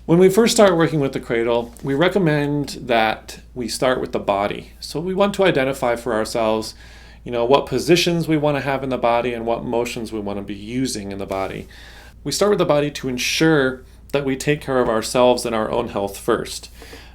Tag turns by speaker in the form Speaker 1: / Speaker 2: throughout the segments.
Speaker 1: When we first start working with the cradle, we recommend that we start with the body. So we want to identify for ourselves, what positions we want to have in the body and what motions we want to be using in the body. We start with the body to ensure that we take care of ourselves and our own health first.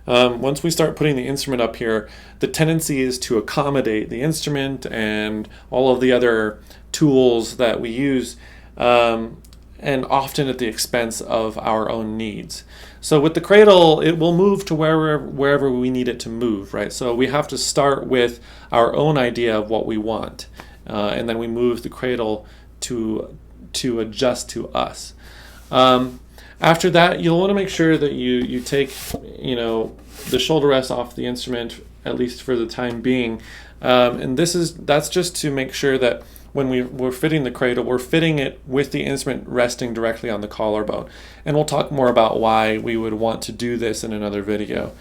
Speaker 1: Once we start putting the instrument up here, the tendency is to accommodate the instrument and all of the other tools that we use, and often at the expense of our own needs. So with the cradle, it will move to wherever we need it to move, right? So we have to start with our own idea of what we want, and then we move the cradle to adjust to us. After that, you'll want to make sure that you take, the shoulder rest off the instrument, at least for the time being. And that's just to make sure that when we're fitting the cradle, we're fitting it with the instrument resting directly on the collarbone. And we'll talk more about why we would want to do this in another video.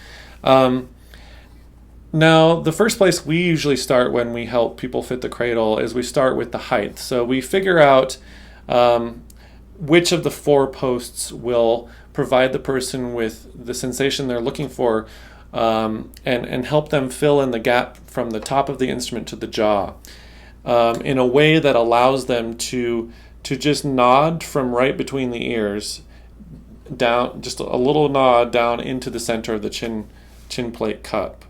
Speaker 1: Now, the first place we usually start when we help people fit the cradle is we start with the height. So we figure out which of the 4 posts will provide the person with the sensation they're looking for, and help them fill in the gap from the top of the instrument to the jaw, in a way that allows them to just nod from right between the ears down, just a little nod down into the center of the chin plate cup.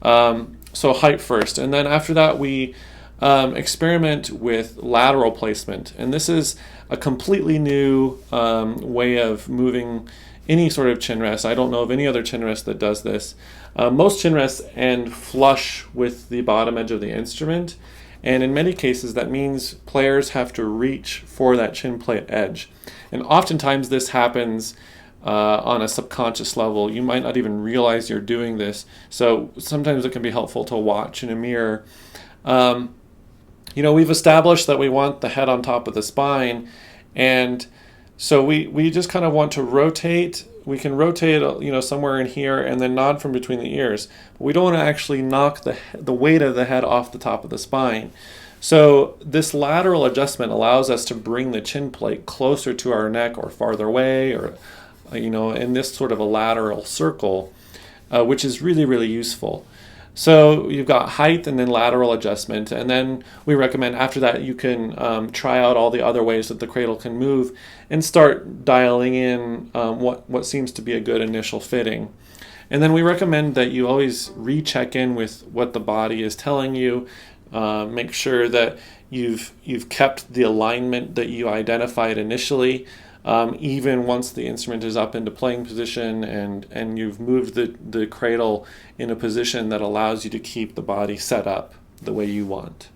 Speaker 1: So height first, and then after that we experiment with lateral placement, and this is a completely new way of moving any sort of chin rest. I don't know of any other chin rest that does this. Most chin rests end flush with the bottom edge of the instrument, and in many cases that means players have to reach for that chin plate edge. And oftentimes this happens on a subconscious level. You might not even realize you're doing this, so sometimes it can be helpful to watch in a mirror. We've established that we want the head on top of the spine, and so we just kind of want to rotate. We can rotate, somewhere in here and then nod from between the ears. But we don't want to actually knock the weight of the head off the top of the spine. So this lateral adjustment allows us to bring the chin plate closer to our neck or farther away, or, in this sort of a lateral circle, which is really, really useful. So you've got height and then lateral adjustment, and then we recommend after that you can try out all the other ways that the cradle can move and start dialing in what seems to be a good initial fitting. And then we recommend that you always recheck in with what the body is telling you. Make sure that you've kept the alignment that you identified initially, even once the instrument is up into playing position and you've moved the cradle in a position that allows you to keep the body set up the way you want.